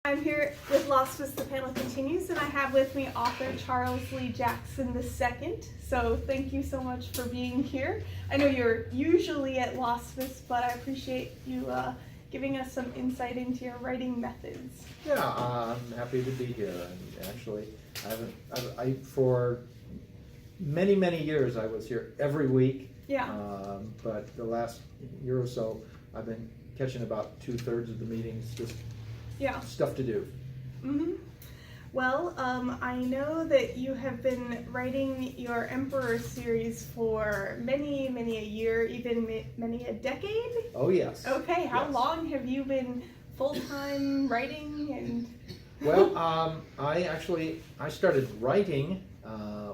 I'm here with LASFS The Panel Continues, and I have with me author Charles Lee Jackson II. So thank you so much for being here. I know you're usually at LASFS, but I appreciate you giving us some insight into your writing methods. Yeah, I'm happy to be here. And actually, for many years I was here every week. Yeah. But the last year or so, I've been catching about 2/3 of the meetings. Just stuff to do. Mm-hmm. Well, I know that you have been writing your Emperor series for many a year, even many a decade. Oh yes. Okay, how Yes. long have you been full-time writing? And Well, I started writing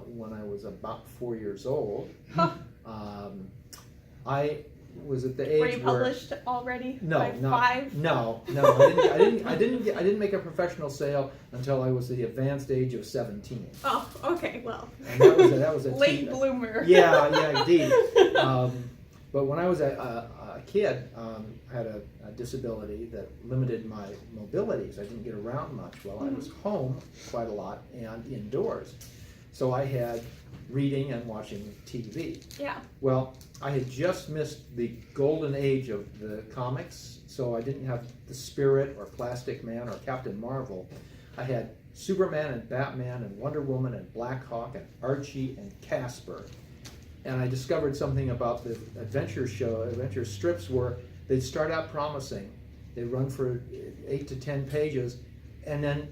when I was about 4 years old. Huh. I was at the age Were you published already? No, by not 5? No. I didn't make a professional sale until I was the advanced age of 17. Oh, okay. Well, And that was a late bloomer. Yeah, indeed. But when I was a kid, I had a disability that limited my mobility, so I didn't get around much. Well, I was home quite a lot and indoors, so I had reading and watching TV. Yeah. Well, I had just missed the golden age of the comics, so I didn't have the Spirit or Plastic Man or Captain Marvel. I had Superman and Batman and Wonder Woman and Black Hawk and Archie and Casper. And I discovered something about the adventure strips where they'd start out promising. They'd run for 8 to 10 pages, and then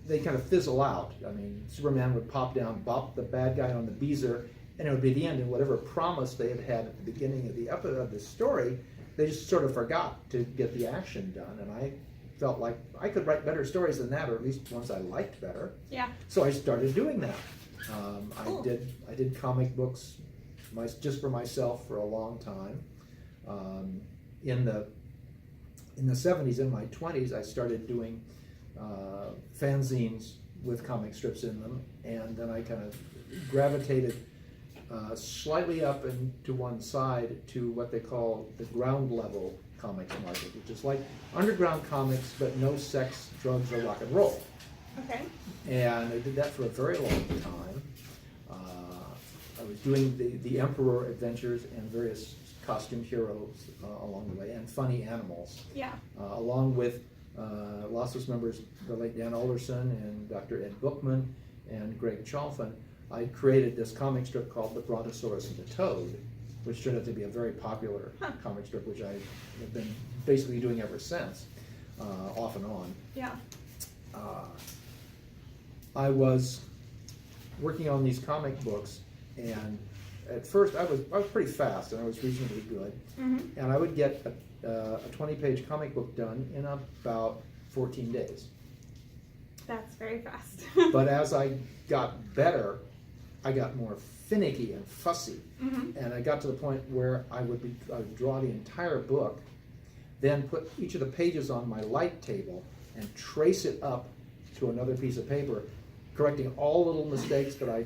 they kind of fizzle out. I mean, Superman would pop down, bop the bad guy on the beezer, and it would be the end. And whatever promise they had at the beginning of the episode of the story, they just sort of forgot to get the action done. And I felt like I could write better stories than that, or at least ones I liked better. Yeah. So I started doing that. Cool. I did comic books just for myself for a long time. In the 70s, in my 20s, I started doing fanzines with comic strips in them, and then I kind of gravitated slightly up and to one side to what they call the ground level comics market, which is like underground comics but no sex, drugs, or rock and roll. Okay. And I did that for a very long time. I was doing the Emperor adventures and various costume heroes along the way, and funny animals. Yeah. Along with LASFS members, the late Dan Alderson and Dr. Ed Bookman and Greg Chalfin, I created this comic strip called The Brontosaurus and the Toad, which turned out to be a very popular comic strip, which I have been basically doing ever since, off and on. Yeah. I was working on these comic books, and at first I was pretty fast, and I was reasonably good, and I would get a 20-page comic book done in about 14 days. That's very fast. But as I got better, I got more finicky and fussy, and I got to the point where I would draw the entire book, then put each of the pages on my light table and trace it up to another piece of paper, correcting all little mistakes that I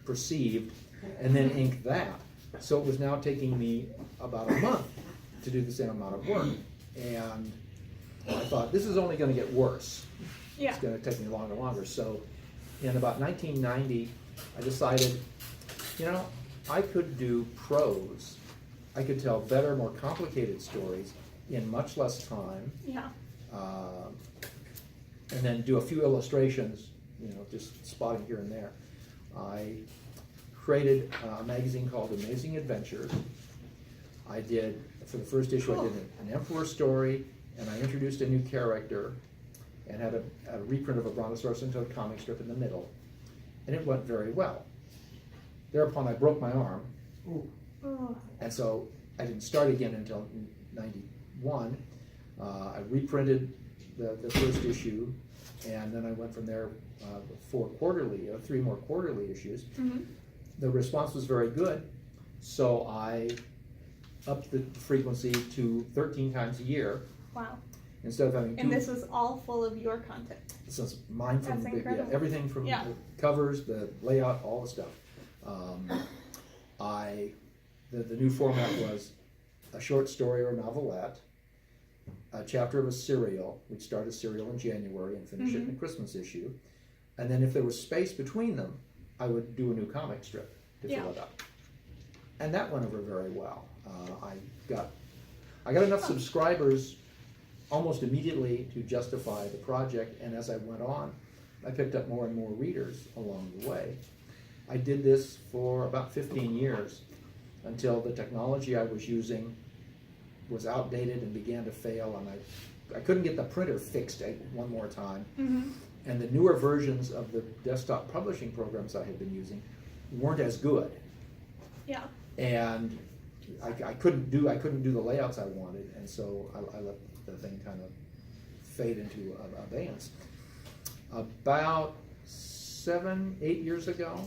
perceived, and then ink that. So it was now taking me about a month to do the same amount of work, and I thought, this is only going to get worse. Yeah. It's going to take me longer and longer. So in about 1990, I decided, I could do prose. I could tell better, more complicated stories in much less time. Yeah. And then do a few illustrations, just spotting here and there. I created a magazine called Amazing Adventures. I did, for the first issue, I did an Emperor story, and I introduced a new character, and had a reprint of a Brontosaurus and Toad comic strip in the middle, and it went very well. Thereafter, I broke my arm, and so I didn't start again until 91. I reprinted the first issue, and then I went from there for 3 more quarterly issues. The response was very good, so I upped the frequency to 13 times a year. Wow. Instead of having 2. And this was all full of your content. This is mine from That's incredible. everything from the covers, the layout, all the stuff. The new format was a short story or novelette, a chapter of a serial. We'd start a serial in January and finish it in the Christmas issue. And then if there was space between them, I would do a new comic strip to fill it up. And that went over very well. I got enough subscribers almost immediately to justify the project, and as I went on, I picked up more and more readers along the way. I did this for about 15 years until the technology I was using was outdated and began to fail, and I couldn't get the printer fixed one more time. And the newer versions of the desktop publishing programs I had been using weren't as good. Yeah. And I couldn't do the layouts I wanted, and so I let the thing kind of fade into abeyance. About 7-8 years ago,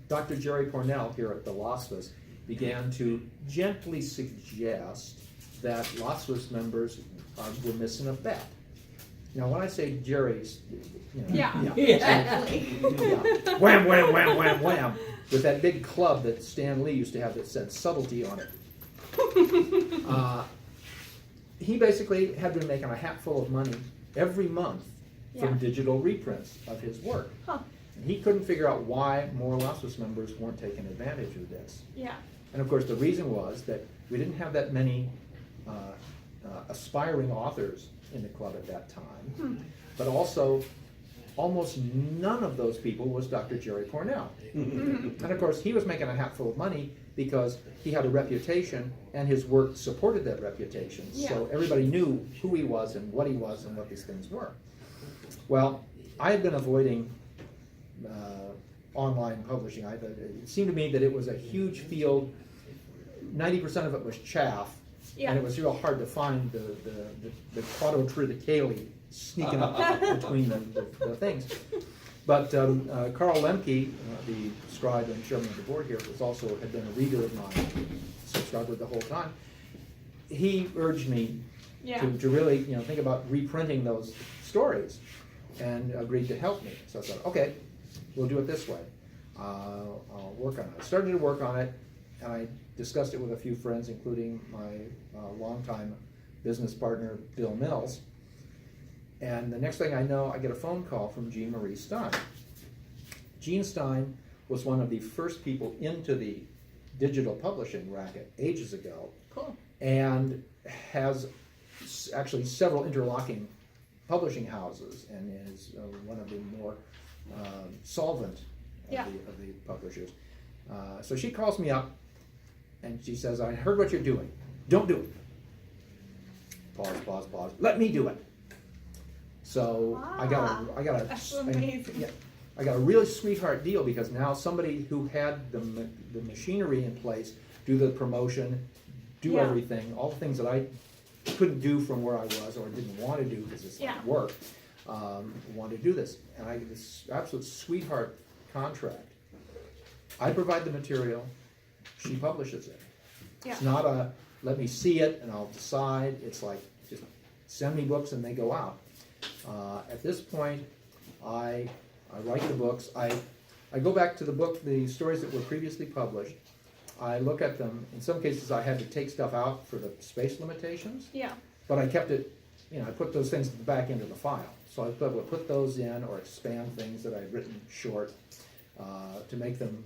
Dr. Jerry Pornell here at the LASFS began to gently suggest that LASFS members were missing a bet. Now, when I say Jerry's, Exactly. Wham, wham, wham, wham, wham, with that big club that Stan Lee used to have that said subtlety on it. He basically had been making a hatful of money every month from digital reprints of his work. And he couldn't figure out why more LASFS members weren't taking advantage of this. Yeah. And of course, the reason was that we didn't have that many aspiring authors in the club at that time, but also almost none of those people was Dr. Jerry Pornell. And of course, he was making a hatful of money because he had a reputation and his work supported that reputation. So everybody knew who he was and what these things were. Well, I had been avoiding online publishing. It seemed to me that it was a huge field. 90% of it was chaff, and it was real hard to find the quadrotriticale sneaking up between the things. But Carl Lemke, the scribe and chairman of the board here, had been a reader of mine, subscriber the whole time. He urged me to really think about reprinting those stories, and agreed to help me. So I thought, okay, we'll do it this way. I'll work on it. I started to work on it, and I discussed it with a few friends, including my longtime business partner, Bill Mills. And the next thing I know, I get a phone call from Jean Marie Stein. Jean Stein was one of the first people into the digital publishing racket ages ago. Cool. And has actually several interlocking publishing houses, and is one of the more solvent of the publishers. So she calls me up and she says, I heard what you're doing. Don't do it. Pause. Let me do it. So I got That's amazing. I got a really sweetheart deal, because now somebody who had the machinery in place, do the promotion, do everything, all the things that I couldn't do from where I was or didn't want to do because it's like work, wanted to do this. And I get this absolute sweetheart contract. I provide the material, she publishes it. It's not a let me see it and I'll decide. It's like just send me books and they go out. At this point, I write the books. I go back to the stories that were previously published. I look at them. In some cases, I had to take stuff out for the space limitations. Yeah. But I kept it, I put those things at the back end of the file. So I would put those in or expand things that I'd written short to make them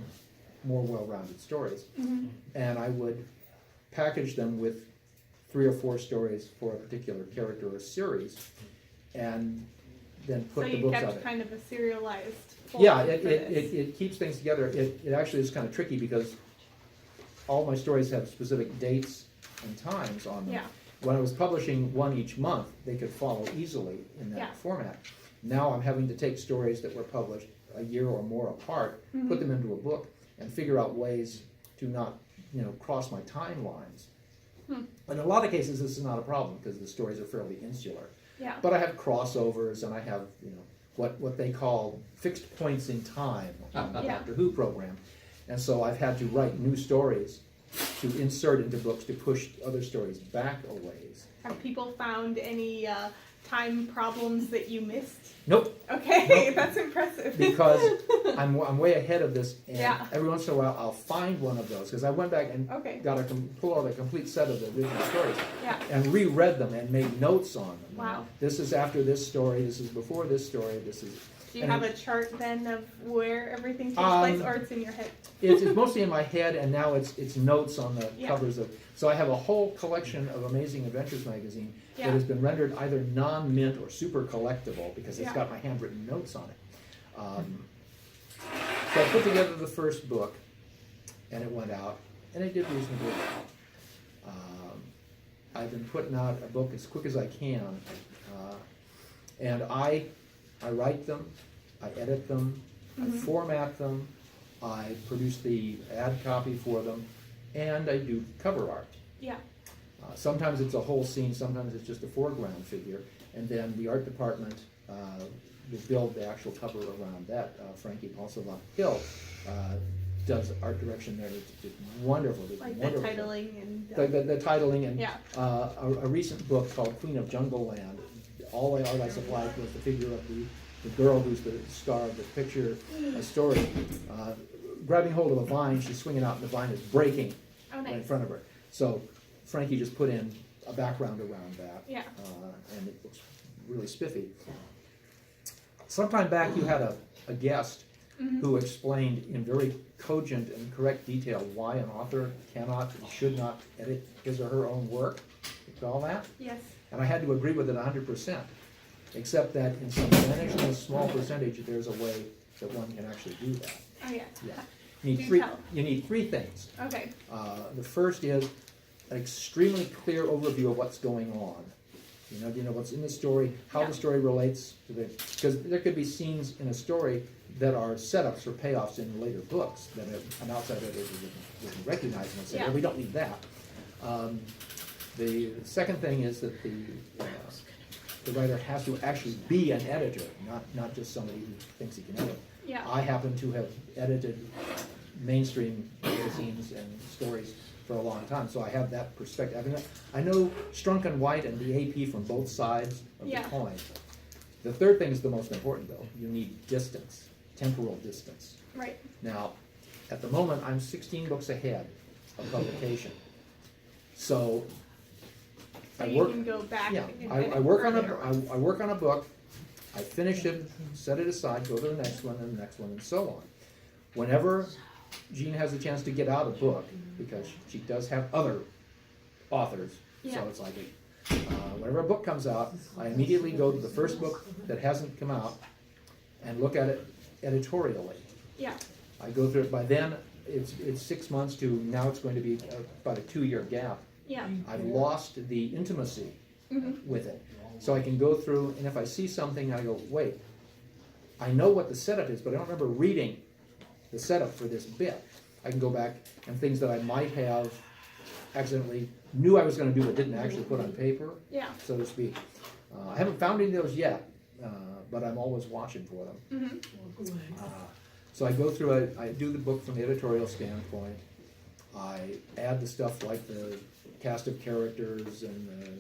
more well-rounded stories. And I would package them with 3 or 4 stories for a particular character or series, and then put the books out. So you kept kind of a serialized format. It keeps things together. It actually is kind of tricky because all my stories have specific dates and times on them. When I was publishing one each month, they could follow easily in that format. Now I'm having to take stories that were published a year or more apart, put them into a book, and figure out ways to not, cross my timelines. In a lot of cases, this is not a problem because the stories are fairly insular. But I have crossovers, and I have, what they call fixed points in time on the Doctor Who program. And so I've had to write new stories to insert into books to push other stories back a ways. Have people found any time problems that you missed? Nope. Okay, Nope. that's impressive. Because I'm way ahead of this, and Yeah. every once in a while I'll find one of those, because I went back and Okay. got pull out a complete set of the original stories Yeah. and reread them and made notes on them. Wow. This is after this story, this is before this story, this is... Do you and have a chart then of where everything takes place, or it's in your head? It's mostly in my head, and now it's notes on the Yeah. covers of... So I have a whole collection of Amazing Adventures magazine Yeah. that has been rendered either non-mint or super collectible, because it's Yeah. got my handwritten notes on it. So I put together the first book, and it went out, and it did reasonably well. I've been putting out a book as quick as I can, and I write them, I edit them, I format them, I produce the ad copy for them, and I do cover art. Yeah. Sometimes it's a whole scene, sometimes it's just a foreground figure, and then the art department will build the actual cover around that. Frankie Paulsova Hill does art direction there. It's wonderful. It's Like wonderful. the titling and... The titling, and Yeah. a recent book called Queen of Jungle Land. All the art I supplied was the figure of the girl who's the star of the picture, a story. Grabbing hold of a vine, she's swinging out, and the vine is breaking Oh, right in nice. front of her. So Frankie just put in a background around that, Yeah. and it looks really spiffy. Sometime back, you had a guest who explained in very cogent and correct detail why an author cannot and should not edit his or her own work. Recall that? Yes. And I had to agree with it 100%, except that in some vanishingly small percentage, there's a way that one can actually do that. Oh, yeah. Yeah. Do tell. You need three things. Okay. The first is an extremely clear overview of what's going on. You know what's in the story, how Yeah. the story relates to the, because there could be scenes in a story that are setups or payoffs in later books that an outside editor wouldn't recognize and say, Yeah. well, we don't need that. The second thing is that the writer has to actually be an editor, not just somebody who thinks he can edit. Yeah. I happen to have edited mainstream magazines and stories for a long time, so I have that perspective. I mean, I know Strunk and White and the AP from both sides of Yeah. the coin. The third thing is the most important, though. You need distance, temporal distance. Right. Now, at the moment, I'm 16 books ahead of publication. So So I you work, can go back. yeah, and I edit work on further. I work on a book, I finish it, set it aside, go to the next one, and the next one, and so on. Whenever Jean has a chance to get out a book, because she does have other authors, Yeah. so it's like, whenever a book comes out, I immediately go to the first book that hasn't come out and look at it editorially. Yeah. I go through it, by then, it's 6 months to, now it's going to be about a 2-year gap. Yeah. I've lost the intimacy Mhm. with it. So I can go through, and if I see something, I go, wait, I know what the setup is, but I don't remember reading the setup for this bit. I can go back and things that I might have accidentally knew I was going to do but didn't actually put on paper, Yeah. so to speak. I haven't found any of those yet, but I'm always watching for them. Mhm. So I go through it, I do the book from the editorial standpoint. I add the stuff like the cast of characters and the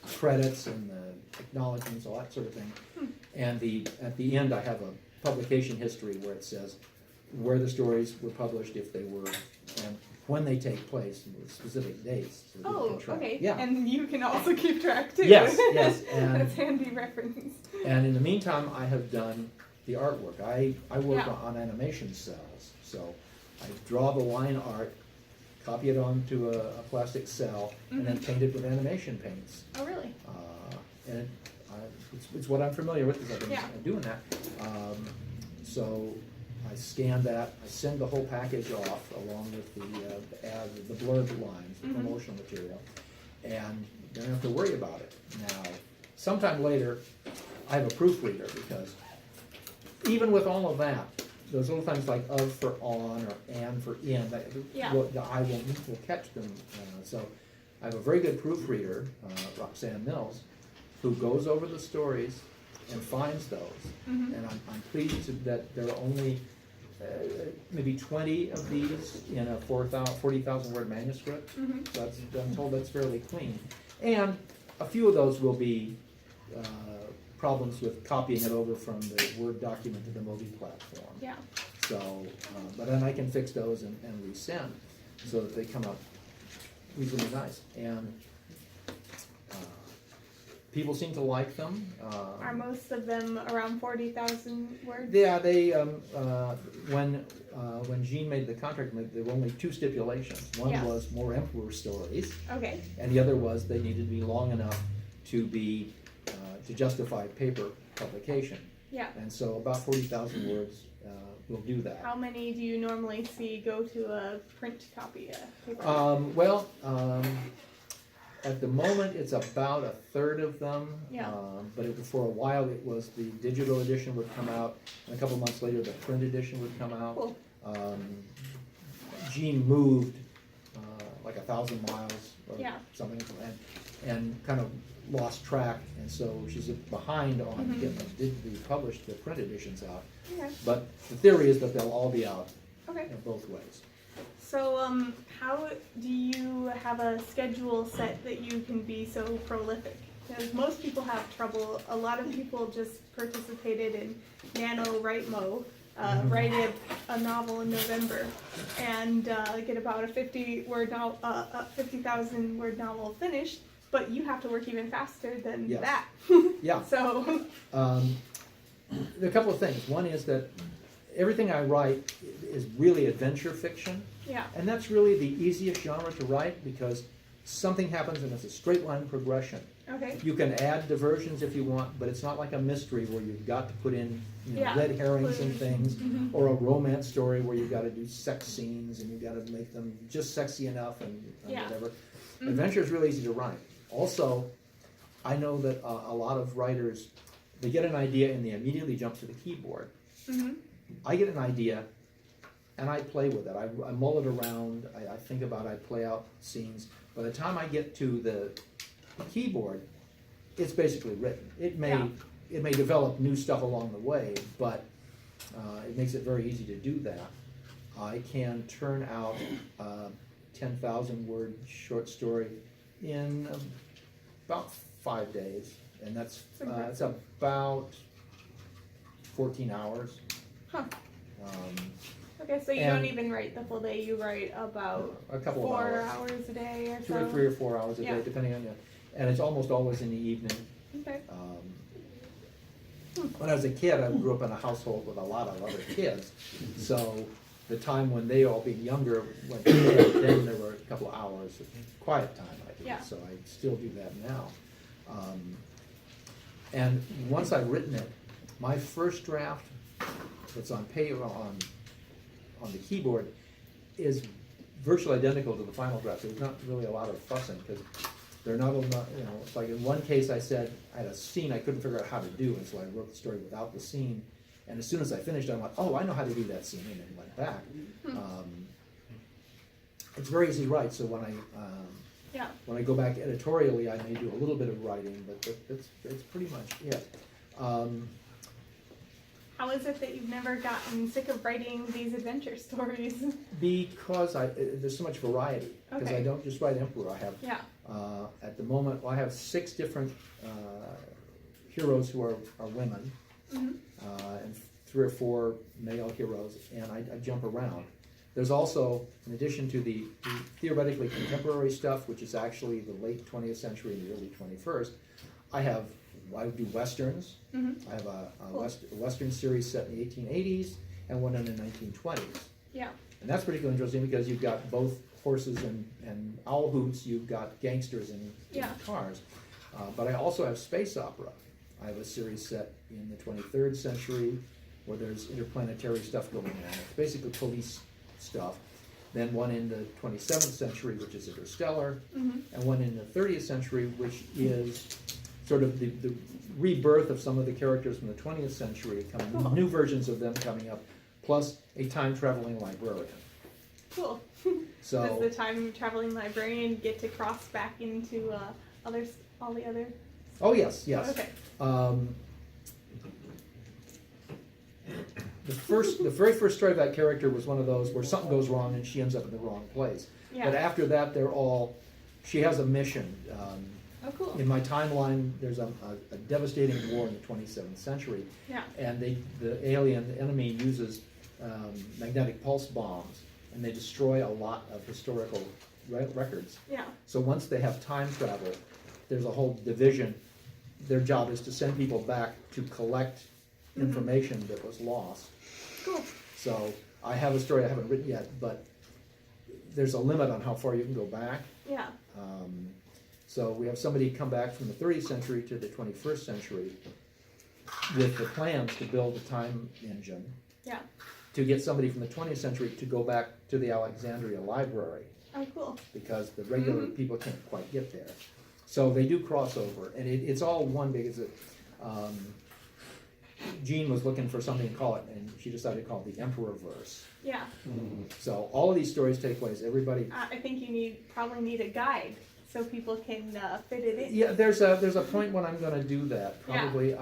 credits and the acknowledgments, all that sort of thing. And at the end, I have a publication history where it says where the stories were published, if they were, and when they take place, and with specific dates. So that you Oh, can track. okay. Yeah. And you can also keep track too. Yes, yes, and- That's handy reference. And in the meantime, I have done the artwork. I work Yeah. on animation cells, so I draw the line art, copy it onto a plastic cell, and then paint it with animation paints. Oh, really? And it's what I'm familiar with, because I've been Yeah. doing that. So I scan that, I send the whole package off along with the ad, the blurb lines, the promotional material, and don't have to worry about it. Now, sometime later, I have a proofreader, because even with all of that, those little things like of for on or and for in, Yeah. the eye will catch them. So I have a very good proofreader, Roxanne Mills, who goes over the stories and finds those. And I'm pleased that there are only maybe 20 of these in a 40,000 word manuscript. So I'm told that's fairly clean. And a few of those will be problems with copying it over from the Word document to the Mobi platform. Yeah. So, but then I can fix those and resend so that they come up reasonably nice. And people seem to like them. Are most of them around 40,000 words? Yeah, they when Jean made the contract, there were only two stipulations. One Yeah. was more Emperor stories, Okay. and the other was they needed to be long enough to be to justify paper publication. Yeah. And so about 40,000 words will do that. How many do you normally see go to a print copy? Paper? At the moment, it's about a third of them. Yeah. But for a while, it was the digital edition would come out, and a couple months later, the print edition would come out. Cool. Jean moved like 1,000 miles or Yeah. something, and kind of lost track, and so she's behind on getting them digitally published, the print editions out. Okay. But the theory is that they'll all be out Okay. in both ways. So, how do you have a schedule set that you can be so prolific? Because most people have trouble. A lot of people just participated in NaNoWriMo, write a novel in November, and get about a 50,000 word novel finished. But you have to work even faster than Yes. that. Yeah. So, There are a couple of things. One is that everything I write is really adventure fiction, yeah. and that's really the easiest genre to write because something happens and it's a straight line progression. Okay. You can add diversions if you want, but it's not like a mystery where you've got to put in Yeah. red herrings and things, Mhm. or a romance story where you've got to do sex scenes and you've got to make them just sexy enough and Yeah. whatever. Mhm. Adventure is really easy to write. Also, I know that a lot of writers, they get an idea and they immediately jump to the keyboard. Mhm. I get an idea and I play with it. I mull it around, I think about it, I play out scenes. By the time I get to the keyboard, it's basically written. It may develop new stuff along the way, but it makes it very easy to do that. I can turn out a 10,000 word short story in about 5 days, and that's it's about 14 hours. Huh. Um, Okay, so you And- don't even write the full day. You write about a couple 4 of hours. hours a day or 2 so. or 3 or 4 hours a Yeah. day, depending on the, and it's almost always in the evening. Okay. When I was a kid, I grew up in a household with a lot of other kids, so the time when they all being younger, then there were a couple of hours of quiet time I did, Yeah. so I still do that now. And once I've written it, my first draft that's on paper, on the keyboard, is virtually identical to the final draft. So there's not really a lot of fussing because they're not, it's like in one case I said I had a scene I couldn't figure out how to do, and so I wrote the story without the scene. And as soon as I finished, I went, oh, I know how to do that scene, and then went back. It's very easy to write, so when I go back editorially, I may do a little bit of writing, but it's pretty much it. How is it that you've never gotten sick of writing these adventure stories? Because there's so much variety. Because Okay. I don't just write Emperor. I have Yeah. at the moment, I have 6 different heroes who are women, Mhm. and 3 or 4 male heroes, and I jump around. There's also, in addition to the theoretically contemporary stuff, which is actually the late 20th century and the early 21st, I do westerns. Mhm. I have a Cool. western series set in the 1880s and one in the 1920s. Yeah. And that's particularly interesting because you've got both horses and owl hoots, you've got gangsters in Yeah. cars. But I also have space opera. I have a series set in the 23rd century where there's interplanetary stuff going on. It's basically police stuff. Then one in the 27th century, which is interstellar, Mhm. and one in the 30th century, which is sort of the rebirth of some of the characters from the 20th century, Cool. new versions of them coming up, plus a time-traveling librarian. Cool. So, Does the time traveling librarian get to cross back into all the other? oh yes, yes. Okay. The very first story of that character was one of those where something goes wrong and she ends up in the wrong place. Yeah. But after that, she has a mission. Oh, cool. In my timeline, there's a devastating war in the 27th century, Yeah. and the enemy uses magnetic pulse bombs, and they destroy a lot of historical records. Yeah. So once they have time travel, there's a whole division. Their job is to send people back to collect information that was lost. Cool. So I have a story I haven't written yet, but there's a limit on how far you can go back. Yeah. So we have somebody come back from the 30th century to the 21st century with the plans to build a time engine. Yeah. To get somebody from the 20th century to go back to the Alexandria Library, Oh, cool. because the regular people can't quite get there. So they do crossover, and it's all one big. Jean was looking for something to call it, and she decided to call it the Emperor-verse. Yeah. So all of these stories take place. Everybody. I think you probably need a guide so people can fit it in. Yeah, there's a point when I'm going to do that. Probably.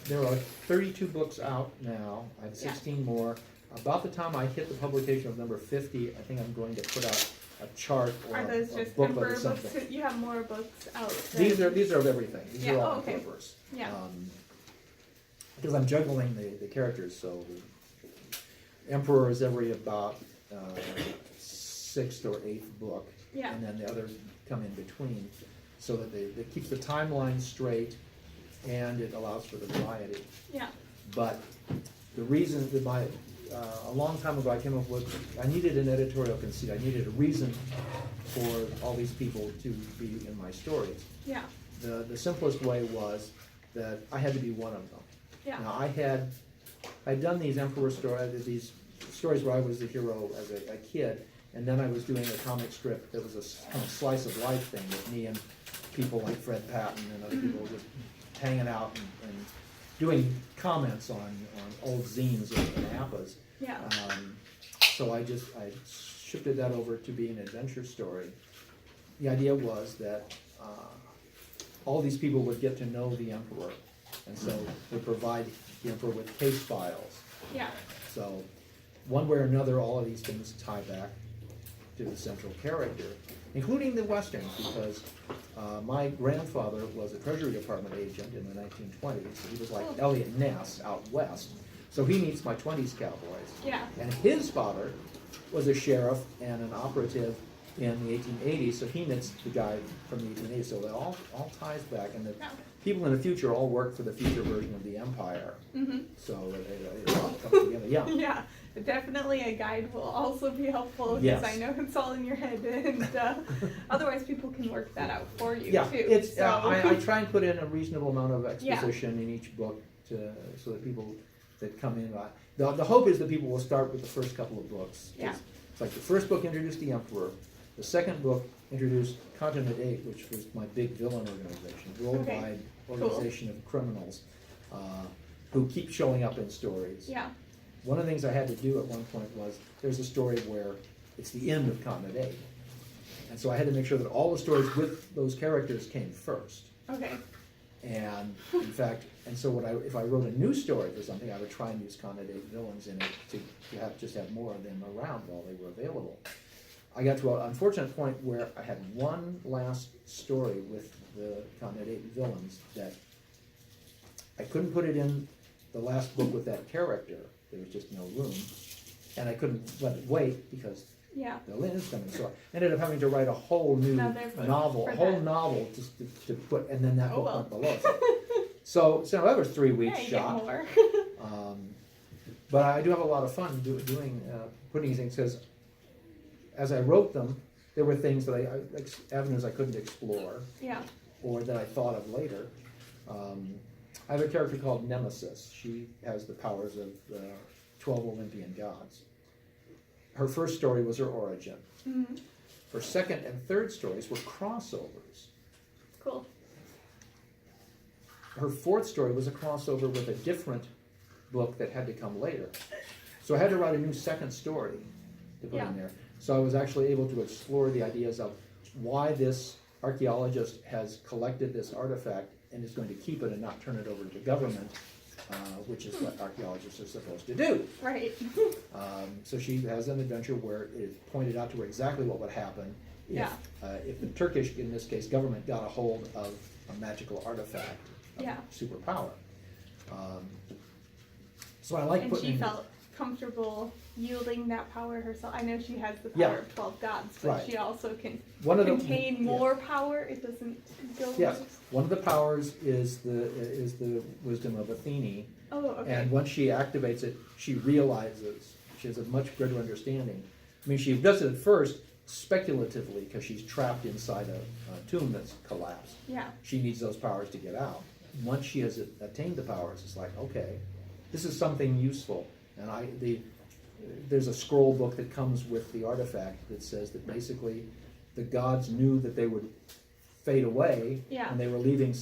There are 32 books out now. I have 16 more. About the time I hit the publication of number 50, I think I'm going to put out a chart or Are those a just booklet Emperor or something. books? You have more books out. These are of everything. These Yeah, are all okay. Emperor-verse. Yeah. Because I'm juggling the characters, so the Emperor is every about 6th or 8th book, Yeah. and then the others come in between, so that it keeps the timeline straight, and it allows for the variety. Yeah. But the reason that a long time ago I came up with, I needed an editorial conceit. I needed a reason for all these people to be in my stories. Yeah. The simplest way was that I had to be one of them. Yeah. Now I'd done these Emperor stories, these stories where I was the hero as a kid, and then I was doing a comic strip that was a kind of slice of life thing with me and people like Fred Patton and other people just hanging out and doing comments on old zines and appas. Yeah. So I shifted that over to be an adventure story. The idea was that all these people would get to know the Emperor, and so would provide the Emperor with case files. Yeah. So one way or another, all of these things tie back to the central character, including the Westerns, because my grandfather was a Treasury Department agent in the 1920s. So he was like Eliot Ness out west. So he meets my 20s cowboys. Yeah. And his father was a sheriff and an operative in the 1880s, so he meets the guy from the 1880s. So it all ties back, and the people in the future all work for the future version of the empire. Mm-hmm. So it all comes together. Yeah. Yeah. Definitely a guide will also be helpful, because Yes. I know it's all in your head, and otherwise people can work that out for you Yeah, too. it's So. I try and put in a reasonable amount of exposition in each book so that people that come in. The hope is that people will start with the first couple of books. Yeah. It's like the first book introduced the Emperor. The second book introduced Continent 8, which was my big villain organization, worldwide organization of criminals who keep showing up in stories. Yeah. One of the things I had to do at one point was, there's a story where it's the end of Continent 8. And so I had to make sure that all the stories with those characters came first. Okay. And in fact, so if I wrote a new story for something, I would try and use Continent 8 villains in it to just have more of them around while they were available. I got to an unfortunate point where I had one last story with the Continent 8 villains that I couldn't put it in the last book with that character. There was just no room, and I couldn't let it wait because the Lynn is coming. So I ended up having to write a whole new novel, just to put, and then that book went below. So that was 3 weeks shot. But I do have a lot of fun doing putting these things, because as I wrote them, there were things that avenues I couldn't explore, or that I thought of later. I have a character called Nemesis. She has the powers of the 12 Olympian gods. Her first story was her origin. Mm-hmm. Her second and third stories were crossovers. Cool. Her fourth story was a crossover with a different book that had to come later. So I had to write a new second story to put in there. So I was actually able to explore the ideas of why this archaeologist has collected this artifact and is going to keep it and not turn it over to the government, which is what archaeologists are supposed to do. Right. So she has an adventure where it is pointed out to her exactly what would happen, if the Turkish, in this case, government got a hold of a magical artifact of superpower. So I like and putting. she felt comfortable yielding that power herself. I know she has the power of 12 gods, but she also can contain more power. It doesn't go. Yes, one of the powers is the wisdom of Athene. Oh, okay. And once she activates it, she realizes, she has a much greater understanding. I mean, she does it at first speculatively because she's trapped inside a tomb that's collapsed. Yeah. She needs those powers to get out. Once she has attained the powers, it's like, okay, this is something useful. And there's a scroll book that comes with the artifact that says that basically the gods knew that they would fade away, and they were leaving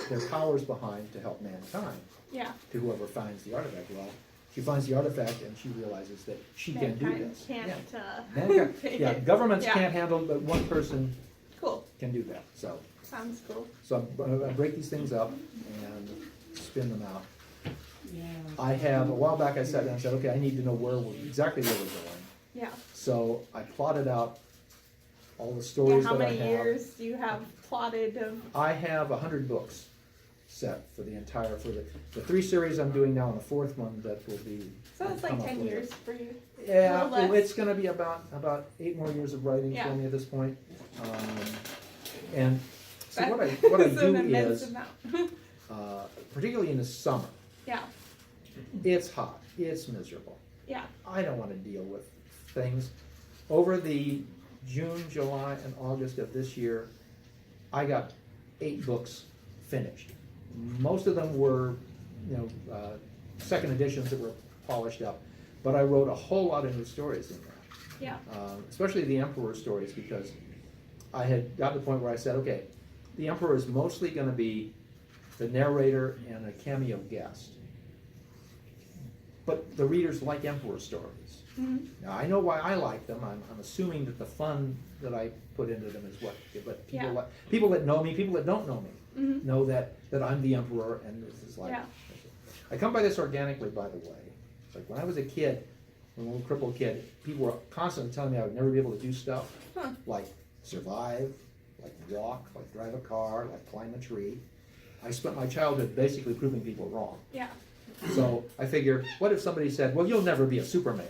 their powers behind to help mankind. Yeah. To whoever finds the artifact. Well, she finds the artifact and she realizes that she can do this. Can't, governments can't handle it, but one person can do that. So sounds cool. So I break these things up and spin them out. I have, a while back I sat down and said, okay, I need to know exactly where we're going. Yeah. So I plotted out all the stories that I have. How many years do you have plotted of? I have 100 books set for the entire, for the 3 series I'm doing now and the 4th one that will be. So it's like 10 years for you. Yeah, it's going to be about 8 more years of writing for me at this point. And so what I do is, particularly in the summer, it's hot, it's miserable. Yeah. I don't want to deal with things. Over the June, July, and August of this year, I got 8 books finished. Most of them were, second editions that were polished up, but I wrote a whole lot of new stories in there. Yeah. Especially the Emperor stories, because I had got to the point where I said, okay, the Emperor is mostly going to be the narrator and a cameo guest. But the readers like Emperor stories. Mm-hmm. Now, I know why I like them. I'm assuming that the fun that I put into them is what people like. People that know me, people that don't know me, know that I'm the Emperor, and this is like. Yeah. I come by this organically, by the way. It's like when I was a kid, when a little crippled kid, people were constantly telling me I would never be able to do stuff, like survive, like walk, like drive a car, like climb a tree. I spent my childhood basically proving people wrong. Yeah. So I figure, what if somebody said, well, you'll never be a Superman?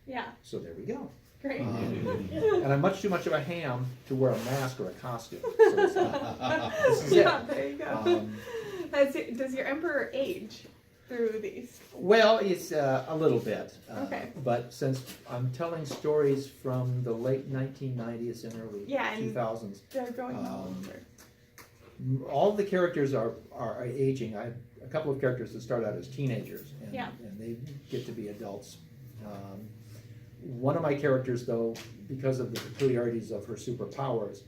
Yeah. So there we go. Great. And I'm much too much of a ham to wear a mask or a costume. So this is it. There you go. Does your Emperor age through these? Well, it's a little bit. Okay. But since I'm telling stories from the late 1990s and early 2000s. They're going older. All of the characters are aging. I have a couple of characters that start out as teenagers, and they get to be adults. One of my characters, though, because of the peculiarities of her superpowers,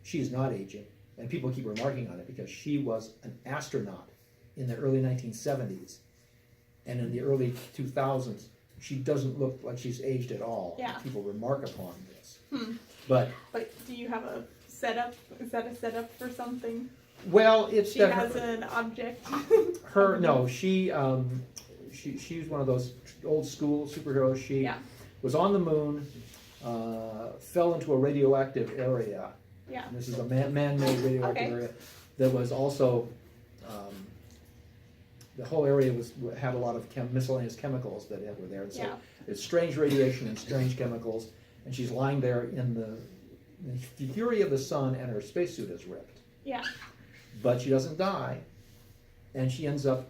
she's not aging, and people keep remarking on it because she was an astronaut in the early 1970s, and in the early 2000s, she doesn't look like she's aged at all. Yeah. People remark upon this. But do you have a setup? Is that a setup for something? Well, it's she has an object. She's one of those old school superheroes. She was on the moon, fell into a radioactive area. Yeah. And this is a man-made radioactive area that was also the whole area had a lot of miscellaneous chemicals that were there. And so it's strange radiation and strange chemicals, and she's lying there in the fury of the sun, and her spacesuit is ripped. Yeah. But she doesn't die, and she ends up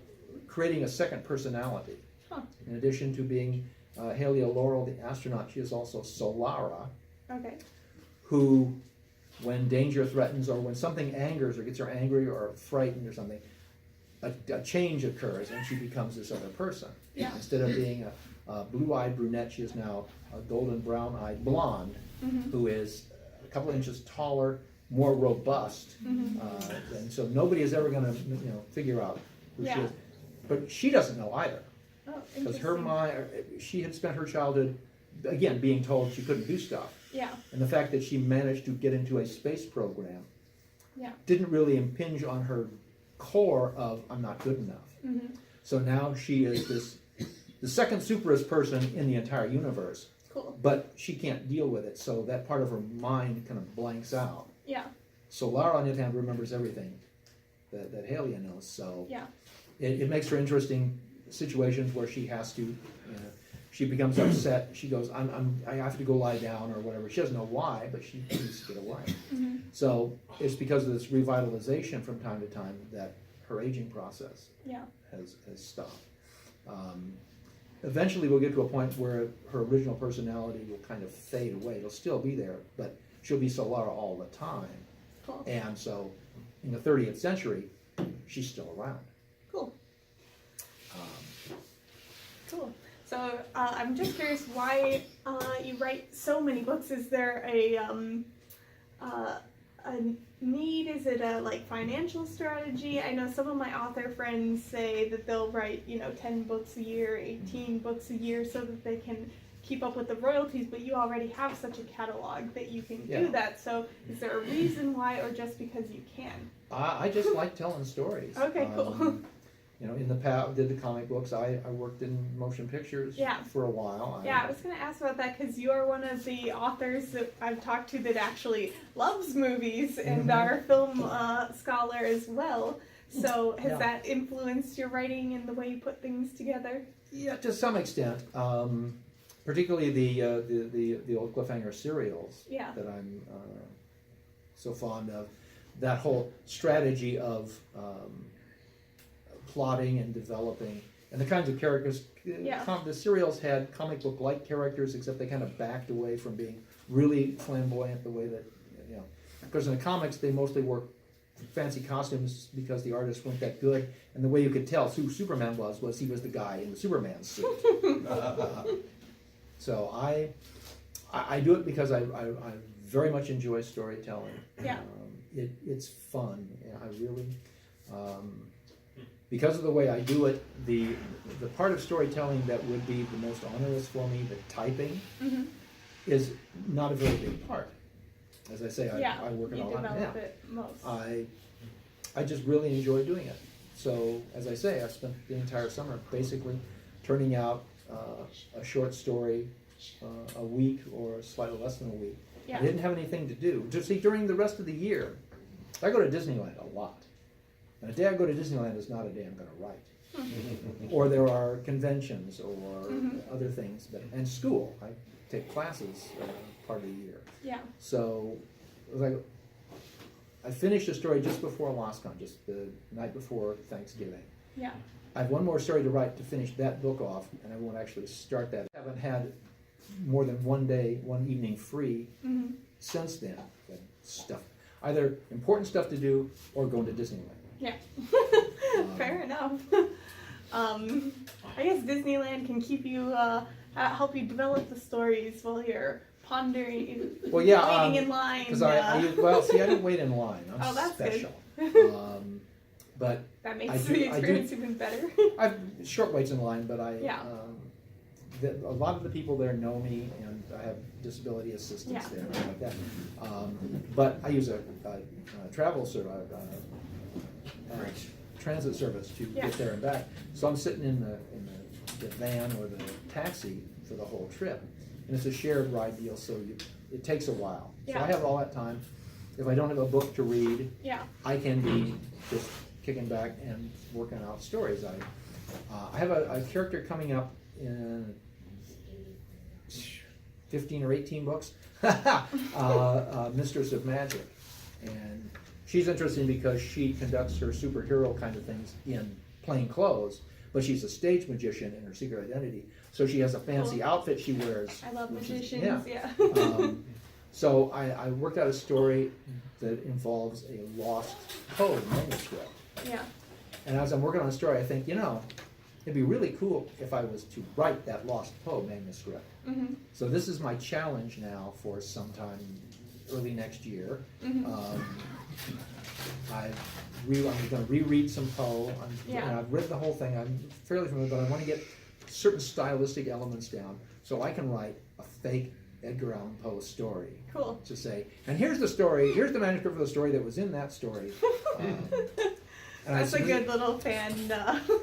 creating a second personality. In addition to being Haley Laurel, the astronaut, she is also Solara, who, when danger threatens or when something angers or gets her angry or frightened or something, a change occurs and she becomes this other person. Yeah. Instead of being a blue-eyed brunette, she is now a golden brown-eyed blonde who is a couple of inches taller, more robust, and so nobody is ever going to figure out who she is. But she doesn't know either, because her mind, she had spent her childhood again being told she couldn't do stuff. Yeah. And the fact that she managed to get into a space program didn't really impinge on her core of I'm not good enough. So now she is the second superest person in the entire universe. Cool. but she can't deal with it, so that part of her mind kind of blanks out. Yeah. So Lara, on the other hand, remembers everything that Halia knows, so Yeah. it makes for interesting situations where she has to, she becomes upset, she goes, I have to go lie down or whatever, she doesn't know why, but she needs to get away. Mm-hmm. So it's because of this revitalization from time to time that her aging process Yeah. has stopped. Eventually we'll get to a point where her original personality will kind of fade away. It'll still be there, but she'll be Solara all the time. Cool. And so in the 30th century, she's still around. Cool. Cool. So I'm just curious why you write so many books. Is there a need? Is it a like financial strategy? I know some of my author friends say that they'll write 10 books a year, 18 books a year, so that they can keep up with the royalties. But you already have such a catalog that you can do that. So is there a reason why, or just because you can? I just like telling stories. Okay, cool. In the past, did the comic books. I worked in motion pictures for a while. I was going to ask about that because you are one of the authors that I've talked to that actually loves movies and are a film scholar as well. So has that influenced your writing and the way you put things together? Yeah, to some extent. Particularly the old Cliffhanger serials that I'm so fond of. That whole strategy of plotting and developing, and the kinds of characters. The serials had comic book-like characters, except they kind of backed away from being really flamboyant the way that, because in the comics they mostly wore fancy costumes because the artists weren't that good, and the way you could tell who Superman was he was the guy in the Superman suit. So I do it because I very much enjoy storytelling. Yeah. It's fun. I really, because of the way I do it, the part of storytelling that would be the most onerous for me, the typing, is not a very big part. As I say, I work it all out now. You develop it most. I just really enjoy doing it. So, as I say, I spent the entire summer basically turning out a short story a week or slightly less than a week. I didn't have anything to do. See, during the rest of the year, I go to Disneyland a lot. And a day I go to Disneyland is not a day I'm going to write. Or there are conventions or other things. And school. I take classes part of the year. Yeah. So it was like, I finished a story just before LASCON, just the night before Thanksgiving. Yeah. I have one more story to write to finish that book off, and I won't actually start that. I haven't had more than one evening free since then. Stuff, either important stuff to do or going to Disneyland. Yeah. Fair enough. I guess Disneyland can keep you, help you develop the stories while you're pondering, waiting in line. Because I didn't wait in line. I'm that's special. good. But that makes the experience even better. I've short waits in line, but a lot of the people there know me, and I have disability assistance there, and like that. But I use a travel service, transit service to get there and back. So I'm sitting in the van or the taxi for the whole trip, and it's a shared ride deal, so it takes a while. So I have all that time. If I don't have a book to read, I can be just kicking back and working out stories. I have a character coming up in 15 or 18 books, Mistress of Magic, and she's interesting because she conducts her superhero kind of things in plain clothes, but she's a stage magician in her secret identity, so she has a fancy outfit she wears. I love magicians, So I worked out a story that involves a lost Poe manuscript. Yeah. And as I'm working on a story, I think, it'd be really cool if I was to write that lost Poe manuscript. So this is my challenge now for sometime early next year. I'm going to reread some Poe. And I've read the whole thing. I'm fairly familiar, but I want to get certain stylistic elements down so I can write a fake Edgar Allan Poe story. Cool. To say, and here's the story, here's the manuscript for the story that was in that story. And That's a good little fan.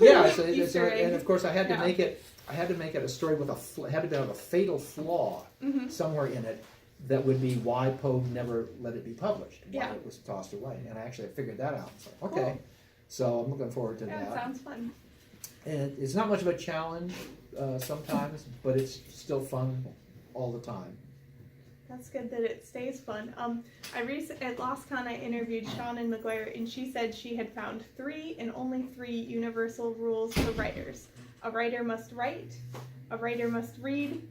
Yeah, Easter egg. and of course I had to Yeah. make it. I had to make it a story with had to have a fatal flaw somewhere in it that would be why Poe never let it be published, why Yeah. it was tossed away, and I actually figured that out. So, okay, Cool. so I'm looking forward to Yeah, it that. sounds fun. And it's not much of a challenge sometimes, but it's still fun all the time. That's good that it stays fun. At LostCon I interviewed Shannon McGuire, and she said she had found 3 and only 3 universal rules for writers. A writer must write, a writer must read,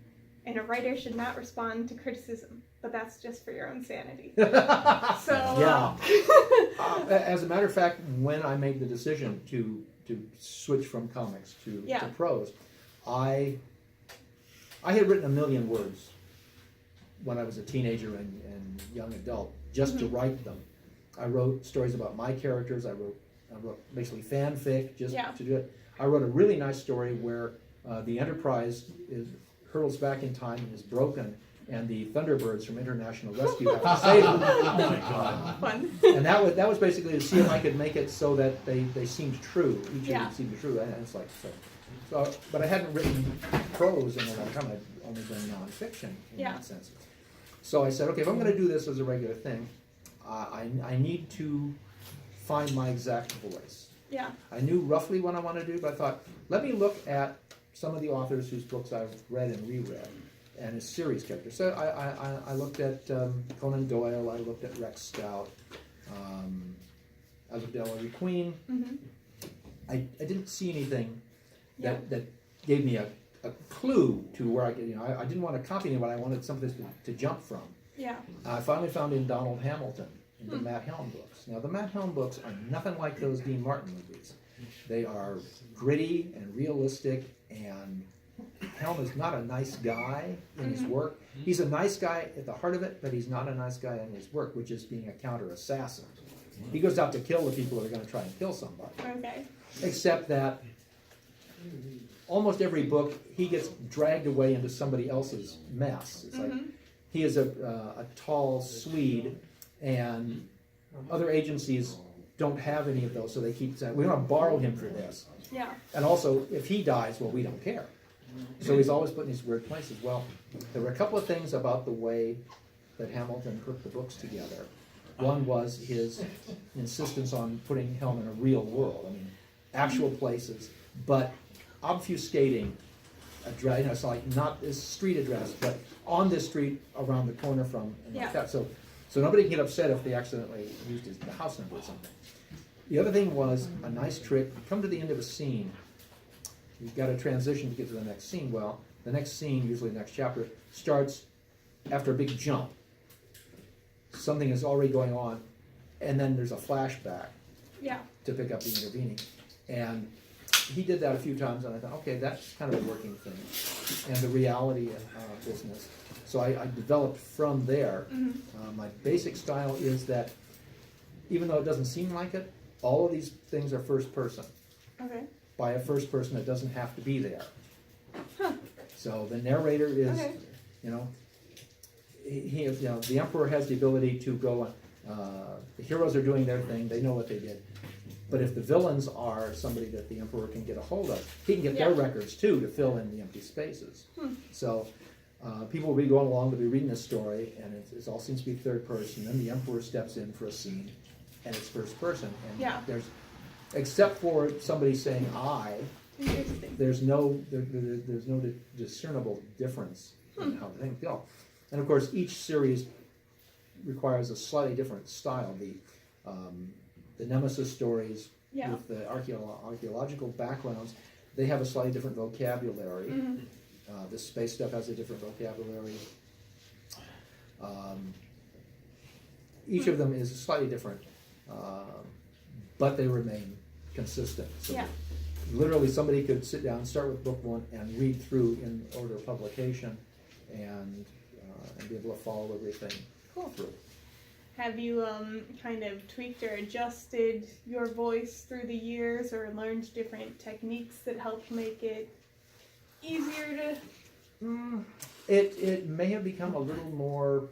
and a writer should not respond to criticism. But that's just for your own sanity. So Yeah. As a matter of fact, when I made the decision to switch from comics to prose, I had written 1 million words when I was a teenager and young adult, just to write them. I wrote stories about my characters. I wrote basically fanfic just to do it. I wrote a really nice story where the Enterprise hurtles back in time and is broken, and the Thunderbirds from International Rescue have to save them. Oh my God. fun. And that was basically to see if I could make it so that they seemed true. Each of them seemed true, and it's like so. But I hadn't written prose in a long time. I'd only done nonfiction in that sense. So I said, okay, if I'm going to do this as a regular thing, I need to find my exact voice. Yeah. I knew roughly what I wanted to do, but I thought, let me look at some of the authors whose books I've read and reread, and his series characters. So I looked at Conan Doyle, I looked at Rex Stout, I looked at Ellery Queen. I didn't see anything that gave me a clue to where I could, I didn't want to copy anyone, I wanted something to jump from. Yeah. I finally found in Donald Hamilton, in the Matt Helm books. Now, the Matt Helm books are nothing like those Dean Martin movies. They are gritty and realistic, and Helm is not a nice guy in his work. He's a nice guy at the heart of it, but he's not a nice guy in his work, which is being a counter-assassin. He goes out to kill the people that are going to try and kill somebody. Okay. Except that almost every book, he gets dragged away into somebody else's mess. It's like he is a tall Swede, and other agencies don't have any of those, so they keep saying, we want to borrow him for this. Yeah. And also, if he dies, well, we don't care. So he's always put in these weird places. Well, there were a couple of things about the way that Hamilton put the books together. One was his insistence on putting Helm in a real world. I mean, actual places, but obfuscating address. It's like not this street address, but on this street around the corner from. And like that. So nobody can get upset if they accidentally used the house number or something. The other thing was a nice trick. You come to the end of a scene, you've got a transition to get to the next scene. Well, the next scene, usually the next chapter, starts after a big jump. Something is already going on, and then there's a flashback to pick up the intervening. And he did that a few times, and I thought, okay, that's kind of a working thing. And the reality business. So I developed from there. My basic style is that, even though it doesn't seem like it, all of these things are first person. Okay. By a first person that doesn't have to be there. So the narrator is, the emperor has the ability to go on, the heroes are doing their thing, they know what they did. But if the villains are somebody that the emperor can get a hold of, he can get their records too to fill in the empty spaces. So people will be going along, they'll be reading this story, and it all seems to be third person. Then the emperor steps in for a scene, and it's first person. And there's, except for somebody saying I, there's no discernible difference in how things go. And of course, each series requires a slightly different style. The Nemesis stories with the archaeological backgrounds, they have a slightly different vocabulary. The space stuff has a different vocabulary. Each of them is slightly different, but they remain consistent. So literally, somebody could sit down, start with book one, and read through in order of publication, and be able to follow everything through. Have you kind of tweaked or adjusted your voice through the years, or learned different techniques that help make it easier to? It may have become a little more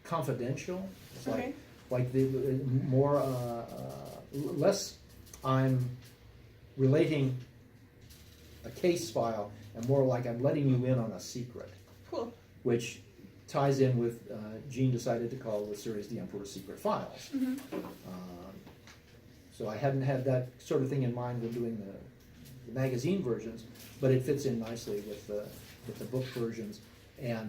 confidential. It's like like the more less I'm relating a case file, and more like I'm letting you in on a secret. Cool. Which ties in with Gene decided to call the series The Emperor's Secret Files. Mm-hmm. So I hadn't had that sort of thing in mind when doing the magazine versions, but it fits in nicely with the book versions. And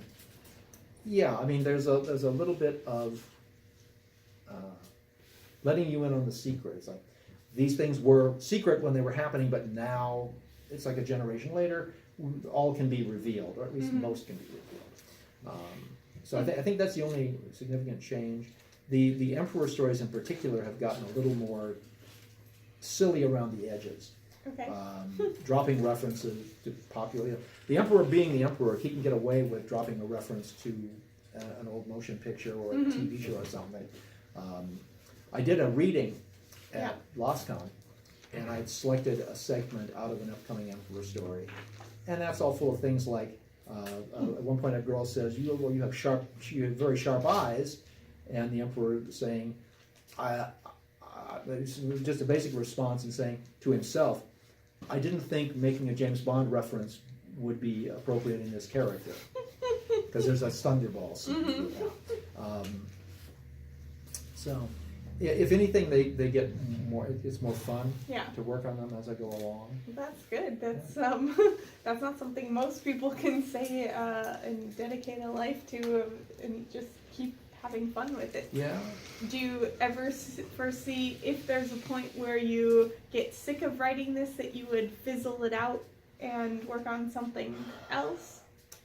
yeah, I mean, there's a little bit of letting you in on the secret. It's like these things were secret when they were happening, but now it's like a generation later, all can be revealed, or at least most can be revealed. So I think that's the only significant change. The Emperor stories in particular have gotten a little more silly around the edges. Okay. Dropping references to popular. The Emperor being the Emperor, he can get away with dropping a reference to an old motion picture or a TV show or something. I did a reading at LASFS, and I selected a segment out of an upcoming Emperor story, and that's all full of things like at one point a girl says, you have very sharp eyes," and the Emperor saying, just a basic response and saying to himself, "I didn't think making a James Bond reference would be appropriate in this character," because there's a Thunderballs. So, yeah, if anything, they get more. It's more fun to work on them as I go along. That's good. That's that's not something most people can say and dedicate a life to, and just keep having fun with it. Yeah. Do you ever foresee, if there's a point where you get sick of writing this, that you would fizzle it out and work on something else?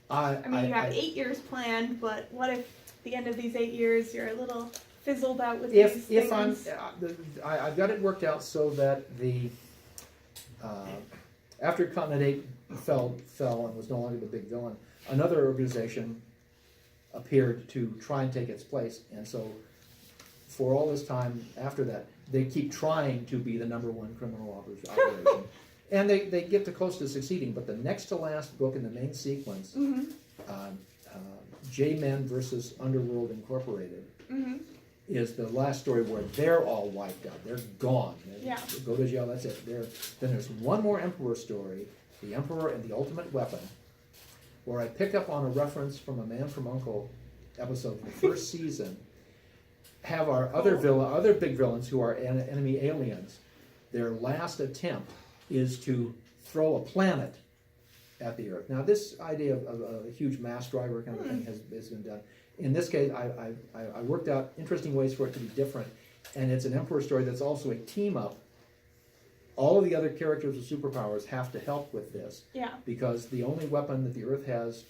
I mean, you have 8 years planned, but what if at the end of these 8 years you're a little fizzled out with these things? I've got it worked out so that the after Continent 8 fell and was no longer the big villain, another organization appeared to try and take its place, and so for all this time after that, they keep trying to be the #1 criminal operation, and they get close to succeeding. But the next to last book in the main sequence, J-Men versus Underworld Incorporated, is the last story where they're all wiped out. They're gone. They go to jail. That's it. Then there's one more Emperor story, The Emperor and the Ultimate Weapon, where I pick up on a reference from a Man from U.N.C.L.E. episode from the first season, have our other big villains who are enemy aliens, their last attempt is to throw a planet at the Earth. Now, this idea of a huge mass driver kind of thing has been done. In this case, I worked out interesting ways for it to be different, and it's an Emperor story that's also a team-up. All of the other characters with superpowers have to help with this, because the only weapon that the Earth has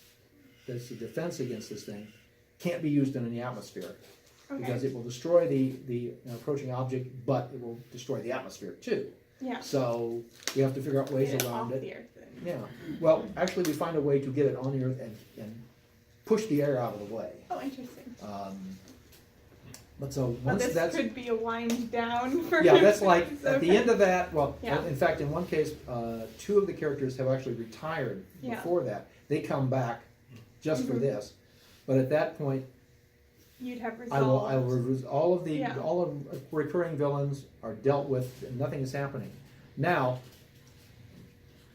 that's a defense against this thing can't be used in the atmosphere, because it will destroy the approaching object, but it will destroy the atmosphere too. So we have to figure out ways around it. The Earth, Well, actually, we find a way to get it on the Earth and push the air out of the way. Oh, interesting. But so Well, once this could be a wind down for that's like at the end of that. Well, Yeah. in fact, in one case, 2 of the characters have actually retired before that. They come back just for this, but at that point, you'd have I will resolved. all of the recurring villains are dealt with, and nothing is happening. Now,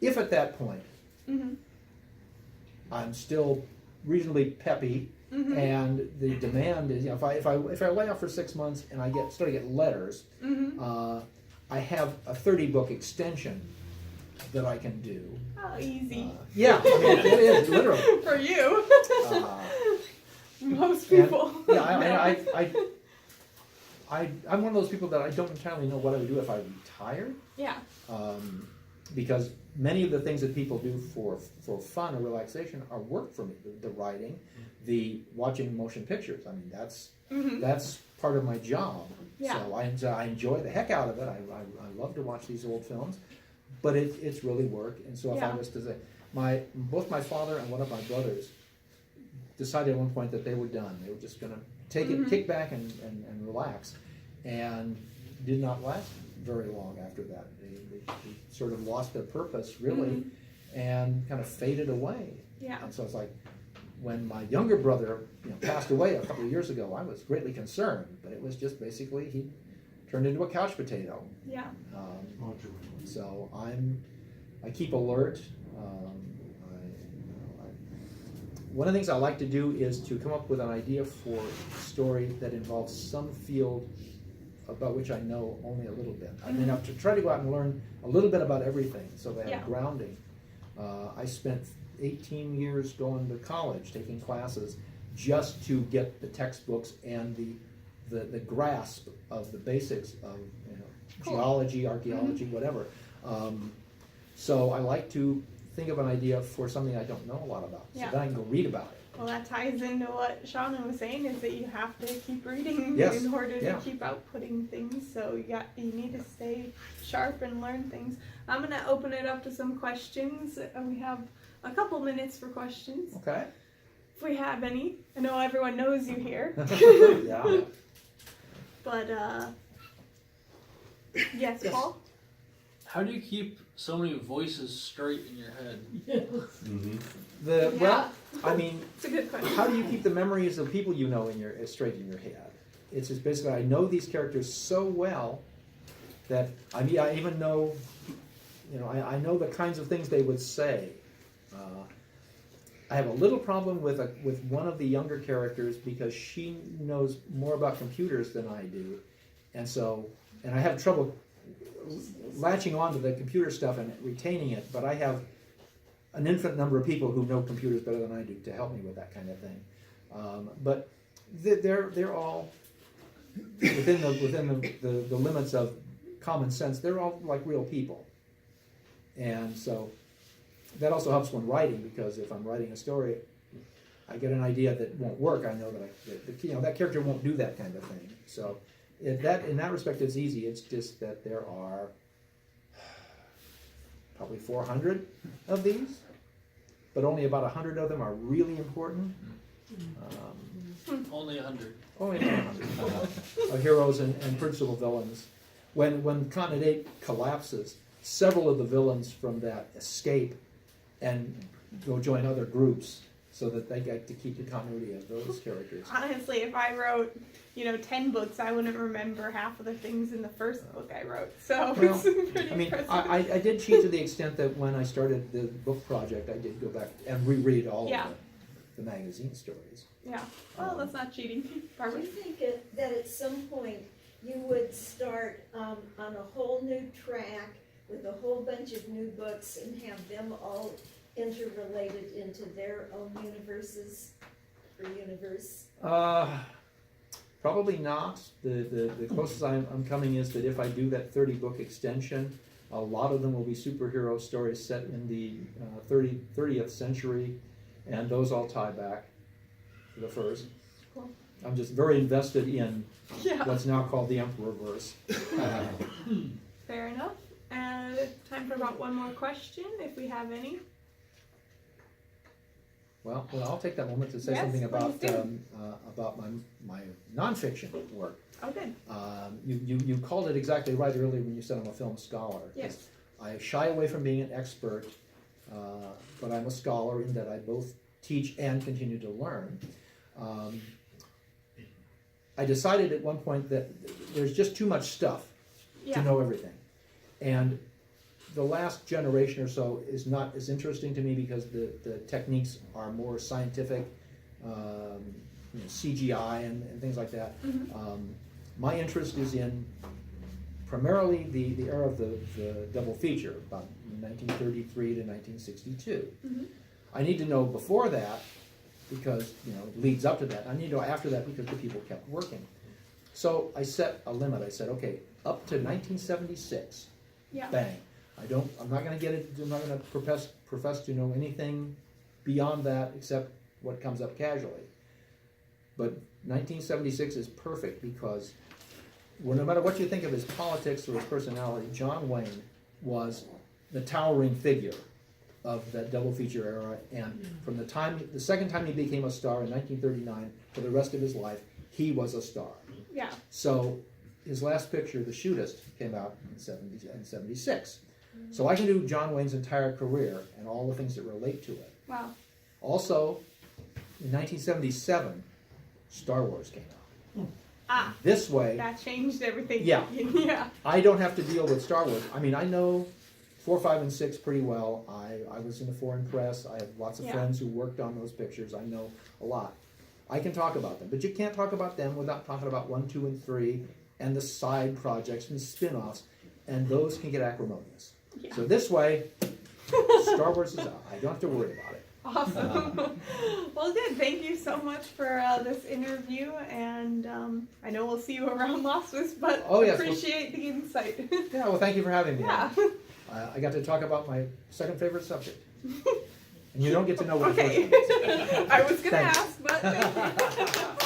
if at that point I'm still reasonably peppy, and the demand is, if I lay off for 6 months and I start to get letters, I have a 30-book extension that I can do. Oh, easy. Yeah, I mean, it is literally For you. Most people. I'm one of those people that I don't entirely know what I would do if I retired. Yeah. Because many of the things that people do for fun or relaxation are work for me. The writing, the watching motion pictures. I mean, that's part of my job. So I enjoy the heck out of it. I love to watch these old films, but it's really work. And so if I was to say, both my father and one of my brothers decided at one point that they were done. They were just going to take it, kick back and relax, and did not last very long after that. They sort of lost their purpose, really, and kind of faded away. Yeah. And so it's like, when my younger brother passed away a couple of years ago, I was greatly concerned, but it was just basically he turned into a couch potato. Yeah. So I keep alert. One of the things I like to do is to come up with an idea for a story that involves some field about which I know only a little bit. I mean, I have to try to go out and learn a little bit about everything so that I have grounding. I spent 18 years going to college, taking classes, just to get the textbooks and the grasp of the basics of geology, archaeology, whatever. So I like to think of an idea for something I don't know a lot about, so then I can go read about it. Well, that ties into what Shauna was saying, is that you have to keep reading in order to keep outputting things. So you need to stay sharp and learn things. I'm going to open it up to some questions. We have a couple minutes for questions. Okay. If we have any. I know everyone knows you here. Yeah. But, yes, Paul? How do you keep so many voices straight in your head? Well, I mean, it's a good question. how do you keep the memories of people you know straight in your head? It's just basically I know these characters so well that I even know, I know the kinds of things they would say. I have a little problem with one of the younger characters because she knows more about computers than I do, and I have trouble latching on to the computer stuff and retaining it, but I have an infinite number of people who know computers better than I do to help me with that kind of thing. But they're all within the limits of common sense. They're all like real people, and so that also helps when writing, because if I'm writing a story, I get an idea that won't work. I know that that character won't do that kind of thing. So in that respect, it's easy. It's just that there are probably 400 of these, but only about 100 of them are really important. Only 100. Only about 100 heroes and principal villains. When Continent 8 collapses, several of the villains from that escape and go join other groups so that they get to keep the continuity of those characters. Honestly, if I wrote, 10 books, I wouldn't remember half of the things in the first book I wrote. So it's pretty impressive. I did cheat to the extent that when I started the book project, I did go back and reread all of the magazine stories. Yeah. Well, that's not cheating. Do Barbara? you think that at some point you would start on a whole new track with a whole bunch of new books and have them all interrelated into their own universes or universe? Probably not. The closest I'm coming is that if I do that 30-book extension, a lot of them will be superhero stories set in the 30th century, and those all tie back to the first. Cool. I'm just very invested in Yeah. what's now called the Emperorverse. Fair enough. And time for about one more question, if we have any. Well, I'll take that moment to say Yes, something about please do. about my nonfiction work. Oh, good. You called it exactly right earlier when you said I'm a film scholar. Yes. I shy away from being an expert, but I'm a scholar in that I both teach and continue to learn. I decided at one point that there's just too much stuff to know everything. And the last generation or so is not as interesting to me because the techniques are more scientific, CGI and things like that. My interest is in primarily the era of the double feature, about 1933 to 1962. I need to know before that because it leads up to that. I need to know after that because the people kept working. So I set a limit. I said, okay, up to 1976. Yeah. Bang. I'm not going to get it. I'm not going to profess to know anything beyond that except what comes up casually. But 1976 is perfect because no matter what you think of his politics or his personality, John Wayne was the towering figure of that double feature era. And from the second time he became a star in 1939 for the rest of his life, he was a star. Yeah. So his last picture, The Shootist, came out in 76. So I can do John Wayne's entire career and all the things that relate to it. Wow. Also, in 1977, Star Wars came out. Ah, This way, that changed everything. Yeah. Yeah. I don't have to deal with Star Wars. I mean, I know 4, 5, and 6 pretty well. I was in the foreign press. I have lots of Yeah. friends who worked on those pictures. I know a lot. I can talk about them, but you can't talk about them without talking about 1, 2, and 3, and the side projects and the spin-offs, and those can get acrimonious. Yeah. So this way, Star Wars is out. I don't have to worry about it. Awesome. Well, good. Thank you so much for this interview, and I know we'll see you around LASFS, but Oh, yes, well- appreciate the insight. Yeah, well, thank you for having me. Yeah. I got to talk about my second favorite subject. And you don't get to know what the Okay. first one is. I was gonna Thanks. ask, but thank you.